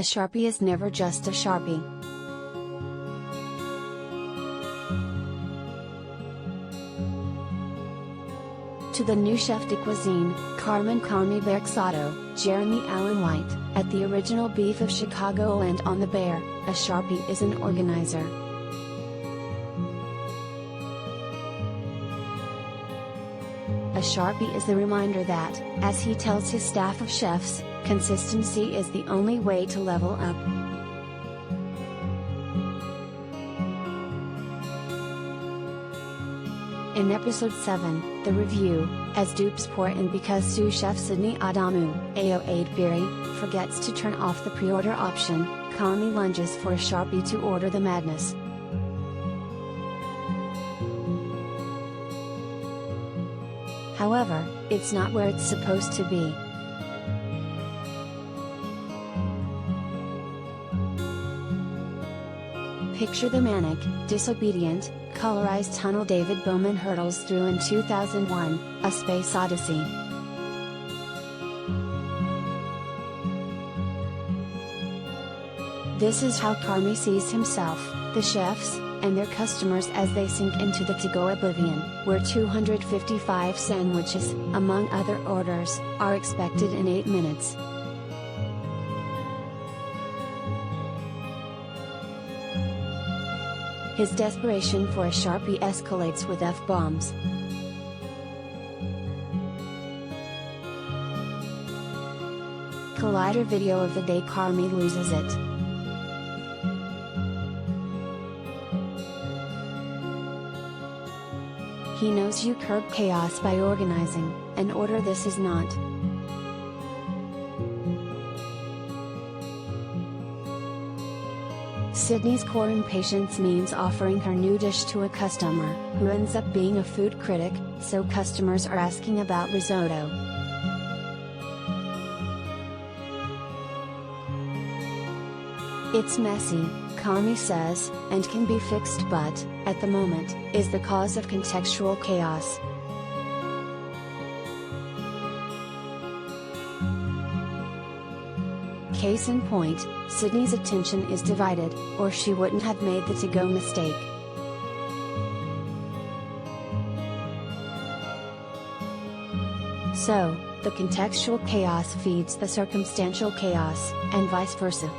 A Sharpie is never just a Sharpie. To the new Chef de Cuisine, Carmen Berzatto, Jeremy Allen White, at the original Beef of Chicagoland on the Bear, a Sharpie is an organizer. A Sharpie is the reminder that, as he tells his staff of chefs, consistency is the only way to level up. In episode 7, the review, as dupes pour in because Sous Chef Sydney Adamu, Ayo Edebiri, forgets to turn off the pre-order option, Carmy lunges for a Sharpie to order the madness. However, it's not where it's supposed to be. Picture the manic, disobedient, colorized tunnel David Bowman hurtles through in 2001, A Space Odyssey. This is how Carmy sees himself, the chefs, and their customers as they sink into the to-go oblivion, where 255 sandwiches, among other orders, are expected in 8 minutes. His desperation for a Sharpie escalates with F-bombs. Collider video of the day Carmy loses it. He knows you curb chaos by organizing, an order this is not. Sydney's core impatience means offering her new dish to a customer, who ends up being a food critic, so customers are asking about risotto. It's messy, Carmy says, and can be fixed but, at the moment, is the cause of contextual chaos. Case in point, Sydney's attention is divided, or she wouldn't have made the to-go mistake. So, the contextual chaos feeds the circumstantial chaos, and vice versa.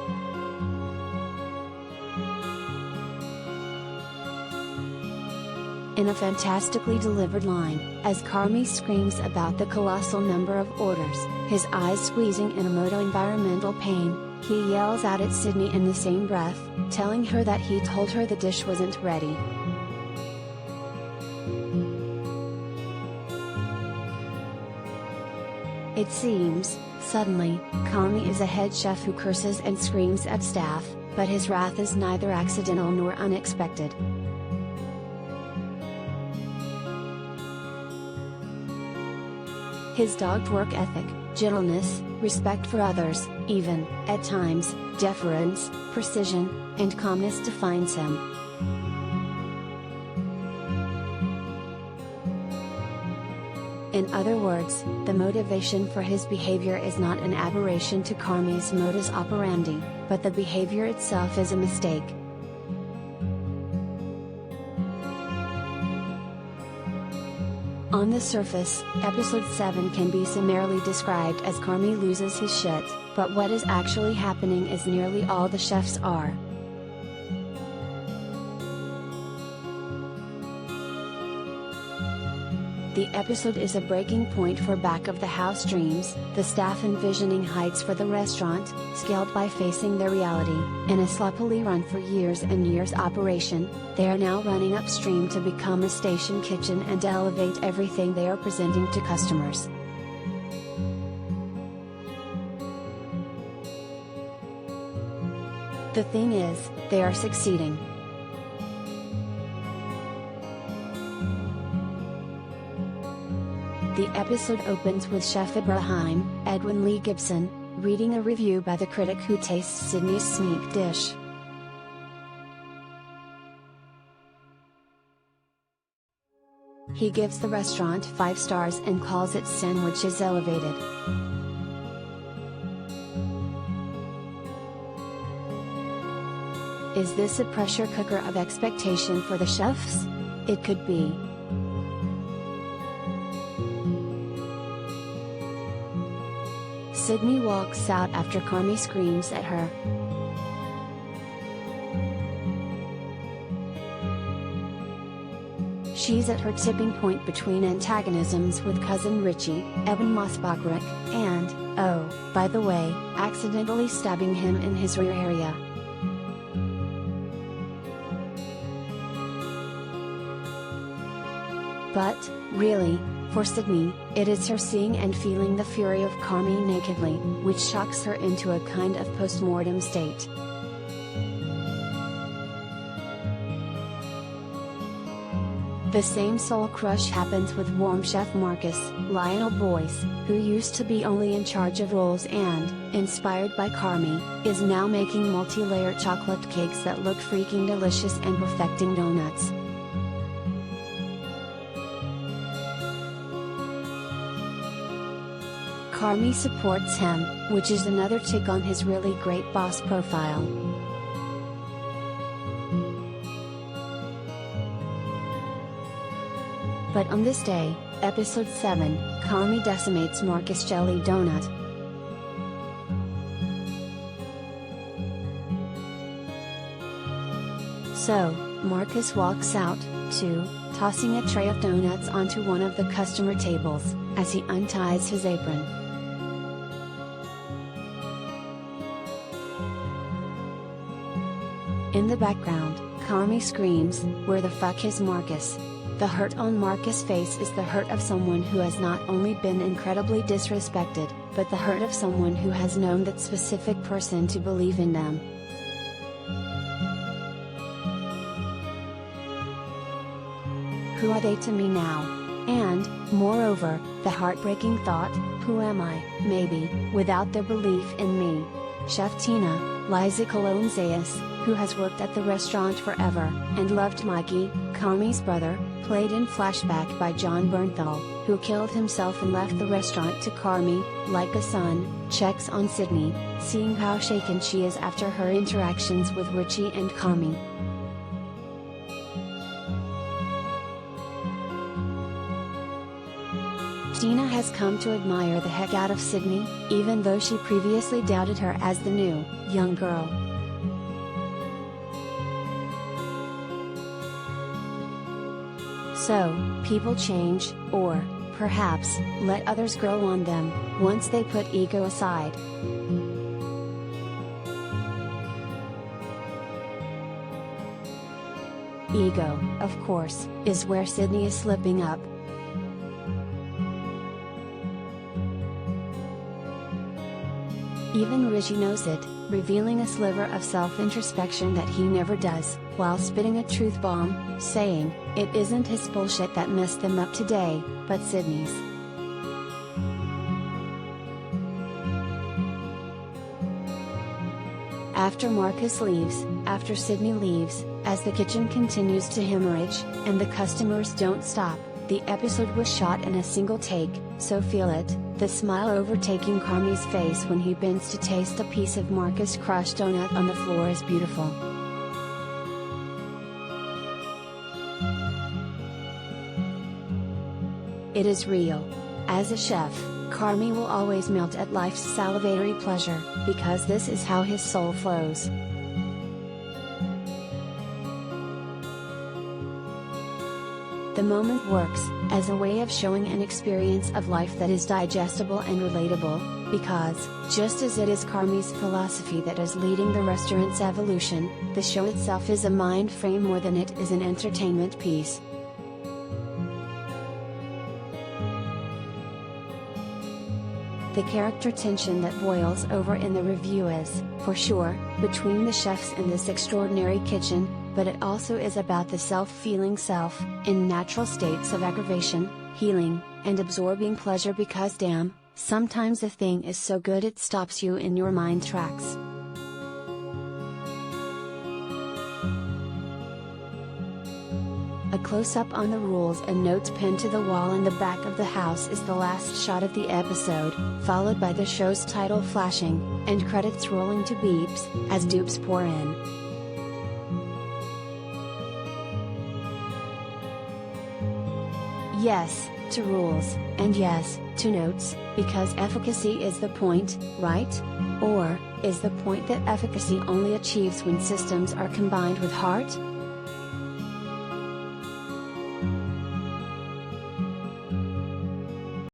In a fantastically delivered line, as Carmy screams about the colossal number of orders, his eyes squeezing in a environmental pain, he yells out at Sydney in the same breath, telling her that he told her the dish wasn't ready. It seems, suddenly, Carmy is a head chef who curses and screams at staff, but his wrath is neither accidental nor unexpected. His dogged work ethic, gentleness, respect for others, even, at times, deference, precision, and calmness defines him. In other words, the motivation for his behavior is not an aberration to Carmy's modus operandi, but the behavior itself is a mistake. On the surface, episode 7 can be summarily described as Carmy loses his shit, but what is actually happening is nearly all the chefs are. The episode is a breaking point for back-of-the-house dreams, the staff envisioning heights for the restaurant, scaled by facing their reality. In a sloppily run for years and years operation, they are now running upstream to become a station kitchen and elevate everything they are presenting to customers. The thing is, they are succeeding. The episode opens with Chef Ibrahim, Edwin Lee Gibson, reading a review by the critic who tastes Sydney's sneak dish. He gives the restaurant 5 stars and calls its sandwiches elevated. Is this a pressure cooker of expectation for the chefs? It could be. Sydney walks out after Carmy screams at her. She's at her tipping point between antagonisms with cousin Richie, Eben Mosbachrick, and, oh, by the way, accidentally stabbing him in his rear area. But, really, for Sydney, it is her seeing and feeling the fury of Carmy nakedly, which shocks her into a kind of post-mortem state. The same soul crush happens with warm chef Marcus, Lionel Boyce, who used to be only in charge of rolls and, inspired by Carmy, is now making multi-layer chocolate cakes that look freaking delicious and perfecting donuts. Carmy supports him, which is another tick on his really great boss profile. But on this day, episode 7, Carmy decimates Marcus' jelly donut. So, Marcus walks out, too, tossing a tray of donuts onto one of the customer tables, as he unties his apron. In the background, Carmy screams, "Where the fuck is Marcus?" The hurt on Marcus' face is the hurt of someone who has not only been incredibly disrespected, but the hurt of someone who has known that specific person to believe in them. Who are they to me now? And, moreover, the heartbreaking thought, who am I, maybe, without their belief in me? Chef Tina, Liza Colon-Zayas, who has worked at the restaurant forever, and loved Mikey, Carmy's brother, played in flashback by John Bernthal, who killed himself and left the restaurant to Carmy, like a son, checks on Sydney, seeing how shaken she is after her interactions with Richie and Carmy. Tina has come to admire the heck out of Sydney, even though she previously doubted her as the new, young girl. So, people change, or, perhaps, let others grow on them, once they put ego aside. Ego, of course, is where Sydney is slipping up. Even Richie knows it, revealing a sliver of self-introspection that he never does, while spitting a truth bomb, saying, it isn't his bullshit that messed them up today, but Sydney's. After Marcus leaves, after Sydney leaves, as the kitchen continues to hemorrhage, and the customers don't stop, the episode was shot in a single take, so feel it, the smile overtaking Carmy's face when he bends to taste a piece of Marcus' crushed donut on the floor is beautiful. It is real. As a chef, Carmy will always melt at life's salivatory pleasure, because this is how his soul flows. The moment works, as a way of showing an experience of life that is digestible and relatable, because, just as it is Carmy's philosophy that is leading the restaurant's evolution, the show itself is a mind frame more than it is an entertainment piece. The character tension that boils over in the review is, for sure, between the chefs in this extraordinary kitchen, but it also is about the self-feeling self, in natural states of aggravation, healing, and absorbing pleasure because damn, sometimes a thing is so good it stops you in your mind tracks. A close-up on the rules and notes pinned to the wall in the back of the house is the last shot of the episode, followed by the show's title flashing, and credits rolling to beeps, as dupes pour in. Yes, to rules, and yes, to notes, because efficacy is the point, right? Or, is the point that efficacy only achieves when systems are combined with heart?